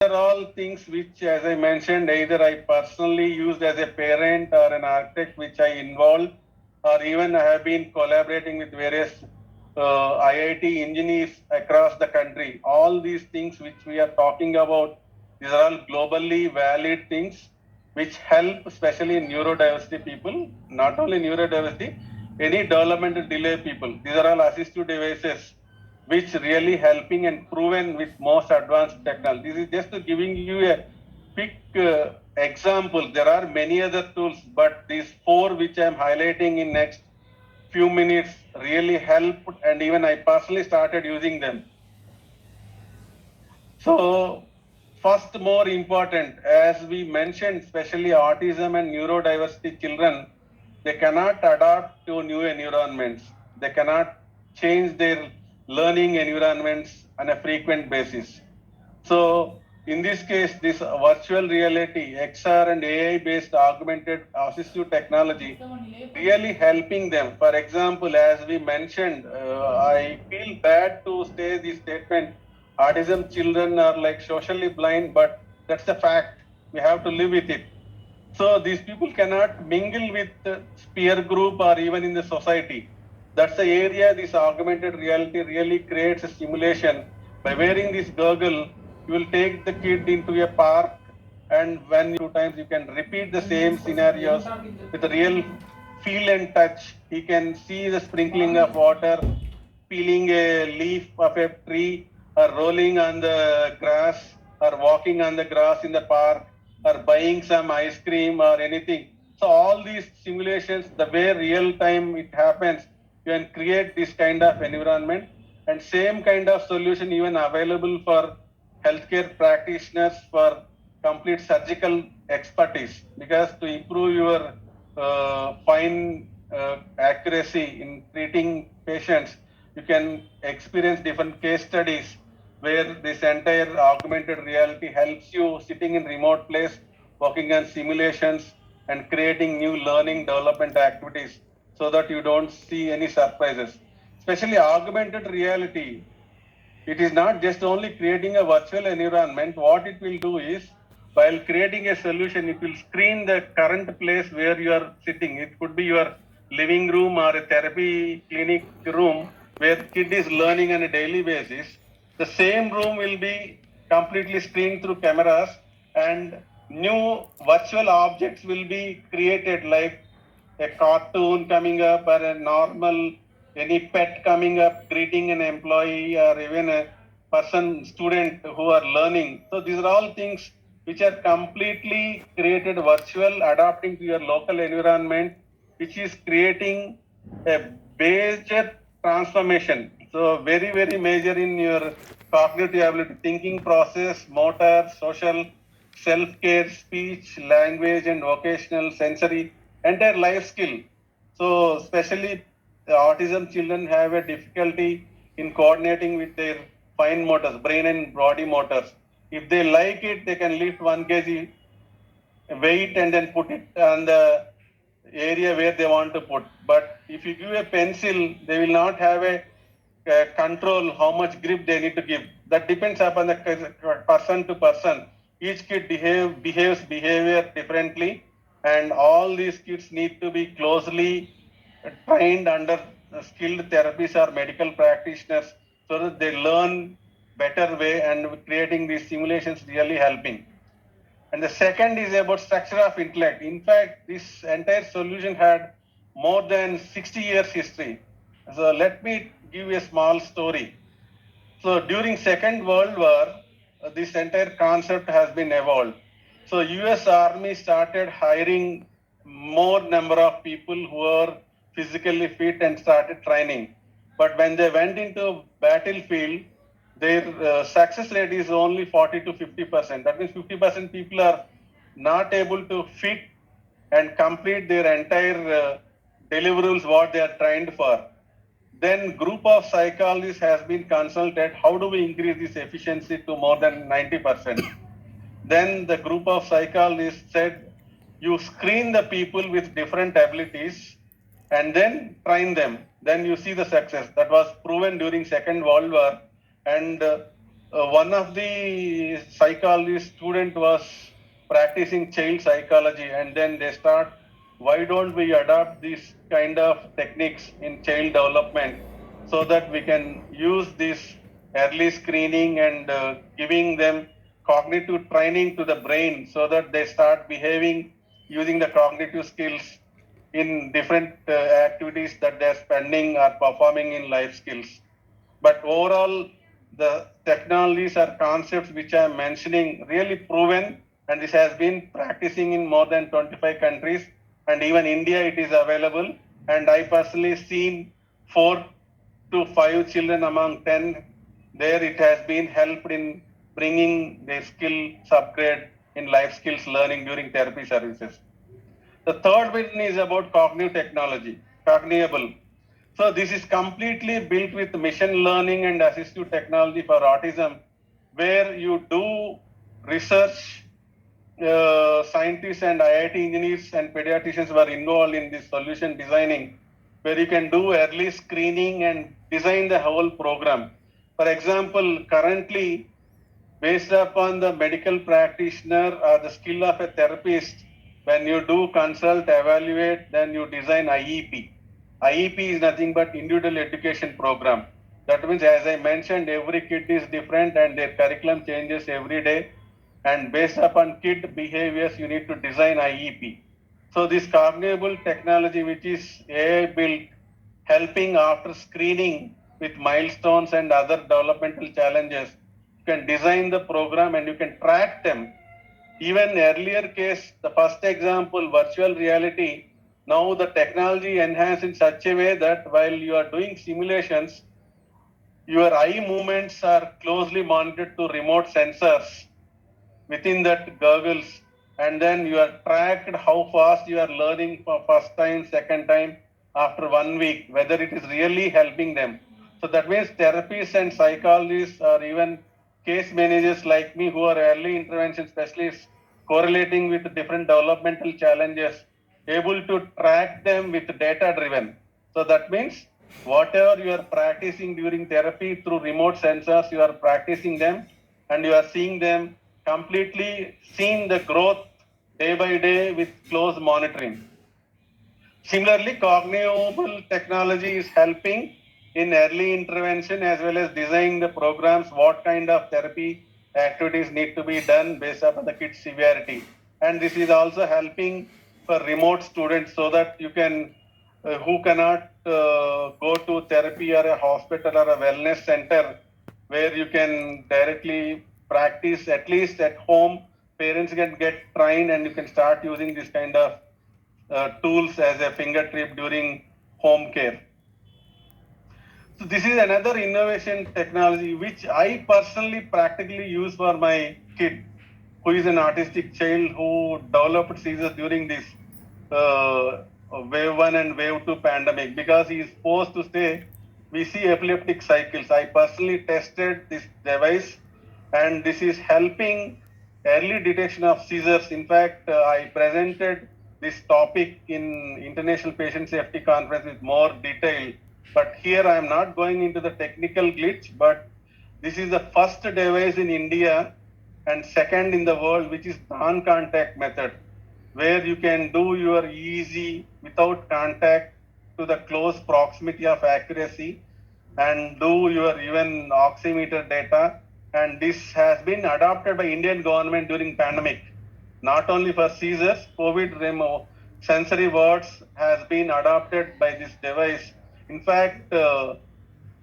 are all things which, as I mentioned, either I personally used as a parent or an architect, which I involved, or even I have been collaborating with various IIT engineers across the country. All these things which we are talking about, these are all globally valid things which help, especially neurodiversity people, not only neurodiversity, any developmental delay people. These are all assistive devices which really helping and proven with most advanced technology. This is just giving you a quick example. There are many other tools, but these four which I am highlighting in next few minutes really helped, and even I personally started using them. So first, more important, as we mentioned, especially autism and neurodiversity children, they cannot adapt to new environments. They cannot change their learning environments on a frequent basis. So in this case, this virtual reality, XR and AI based augmented assistive technology really helping them. For example, as we mentioned, I feel bad to say this statement, autism children are like socially blind, but that's a fact. We have to live with it. So these people cannot mingle with the peer group or even in the society. That's the area this augmented reality really creates a simulation. By wearing this goggle, you will take the kid into a park, and when two times you can repeat the same scenarios with a real feel and touch. He can see the sprinkling of water, peeling a leaf of a tree, or rolling on the grass, or walking on the grass in the park, or buying some ice cream or anything. So all these simulations, the way real time it happens, you can create this kind of environment, and same kind of solution even available for healthcare practitioners for complete surgical expertise, because to improve your fine accuracy in treating patients, you can experience different case studies where this entire augmented reality helps you sitting in remote place, working on simulations and creating new learning development activities so that you don't see any surprises. Especially augmented reality, it is not just only creating a virtual environment. What it will do is, while creating a solution, it will screen the current place where you are sitting. It could be your living room or a therapy clinic room where kid is learning on a daily basis. The same room will be completely screened through cameras, and new virtual objects will be created, like a cartoon coming up, or a normal any pet coming up greeting an employee, or even a student who are learning. So these are all things which are completely created virtual, adapting to your local environment, which is creating a major transformation. So very major in your cognitive ability, thinking process, motor, social, self-care, speech, language, and vocational, sensory, entire life skill. So especially the autism children have a difficulty in coordinating with their fine motors, brain and body motors. If they like it, they can lift 1 kg weight and then put it on the area where they want to put. But if you give a pencil, they will not have a control how much grip they need to give. That depends upon the person to person. Each kid behaves behavior differently, and all these kids need to be closely trained under skilled therapists or medical practitioners so that they learn better way, and creating these simulations really helping. And the second is about structure of intellect. In fact, this entire solution had more than 60 years history. So let me give you a small story. So during Second World War, this entire concept has been evolved. So US Army started hiring more number of people who are physically fit and started training. But when they went into battlefield, their success rate is only 40 to 50%. That means 50% people are not able to fit and complete their entire deliverables what they are trained for. Then group of psychologists has been consulted. How do we increase this efficiency to more than 90%? Then the group of psychologists said, you screen the people with different abilities and then train them. Then you see the success. That was proven during Second World War. And one of the psychology student was practicing child psychology, and then they start, why don't we adopt these kind of techniques in child development so that we can use this early screening and giving them cognitive training to the brain so that they start behaving using the cognitive skills in different activities that they're spending or performing in life skills. But overall, the technologies or concepts which I am mentioning really proven, and this has been practicing in more than 25 countries, and even India it is available. And I personally seen 4 to 5 children among 10. There it has been helped in bringing their skill upgrade in life skills learning during therapy services. The third one is about cognitive technology, cognable. So this is completely built with machine learning and assistive technology for autism, where you do research, scientists and IIT engineers and pediatricians were involved in this solution designing, where you can do early screening and design the whole program. For example, currently, based upon the medical practitioner or the skill of a therapist, when you do consult, evaluate, then you design IEP. IEP is nothing but individual education program. That means, as I mentioned, every kid is different and their curriculum changes every day. And based upon kid behaviors, you need to design IEP. So this cognizable technology, which is AI built, helping after screening with milestones and other developmental challenges, you can design the program and you can track them. Even earlier case, the first example, virtual reality, now the technology enhanced in such a way that while you are doing simulations, your eye movements are closely monitored to remote sensors within that goggles, and then you are tracked how fast you are learning for first time, second time, after 1 week, whether it is really helping them. So that means therapists and psychologists or even case managers like me who are early intervention specialists correlating with different developmental challenges, able to track them with data driven. So that means whatever you are practicing during therapy through remote sensors, you are practicing them and you are seeing them completely, seeing the growth day by day with close monitoring. Similarly, cognizable technology is helping in early intervention as well as designing the programs, what kind of therapy activities need to be done based upon the kid's severity. And this is also helping for remote students so that you can, who cannot go to therapy or a hospital or a wellness center where you can directly practice at least at home. Parents can get trained and you can start using this kind of tools as a fingertip during home care. So this is another innovation technology which I personally practically use for my kid who is an autistic child who developed seizures during this wave 1 and wave 2 pandemic, because he is forced to stay. We see epileptic cycles. I personally tested this device and this is helping early detection of seizures. In fact, I presented this topic in International Patient Safety Conference with more detail. But here I am not going into the technical glitch, but this is the first device in India and second in the world, which is non-contact method, where you can do your EEG without contact to the close proximity of accuracy and do your even oximeter data. And this has been adopted by Indian government during pandemic, not only for seizures, COVID sensory wards has been adopted by this device. In fact, the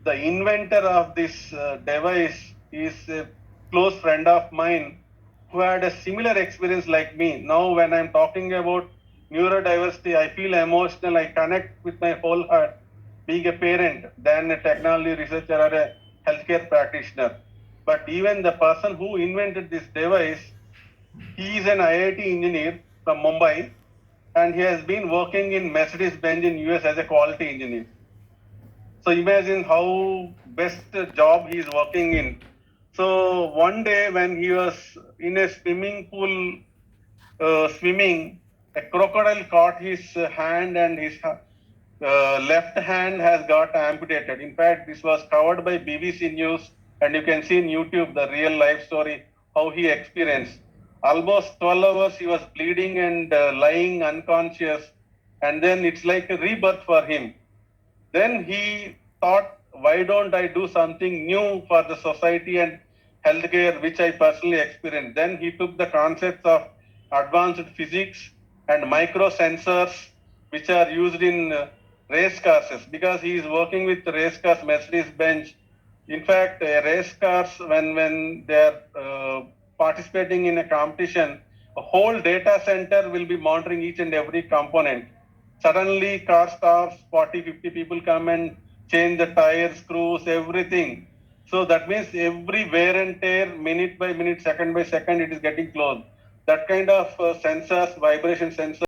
inventor of this device is a close friend of mine who had a similar experience like me. Now, when I'm talking about neurodiversity, I feel emotional. I connect with my whole heart, being a parent, than a technology researcher or a healthcare practitioner. But even the person who invented this device, he is an IIT engineer from Mumbai, and he has been working in Mercedes-Benz in US as a quality engineer. So imagine how best job he is working in. So one day when he was in a swimming pool swimming, a crocodile caught his hand and his left hand has got amputated. In fact, this was covered by BBC News And you can see in YouTube the real life story, how he experienced. Almost 12 hours he was bleeding and lying unconscious. And then it's like a rebirth for him. Then he thought, why don't I do something new for the society and healthcare, which I personally experienced. Then he took the concepts of advanced physics and micro sensors, which are used in race cars, because he is working with race cars, Mercedes Benz. In fact, race cars, when they are participating in a competition, a whole data center will be monitoring each and every component. Suddenly car stops, 40, 50 people come and change the tires, screws, everything. So that means every wear and tear, minute by minute, second by second, it is getting closed. That kind of sensors, vibration sensors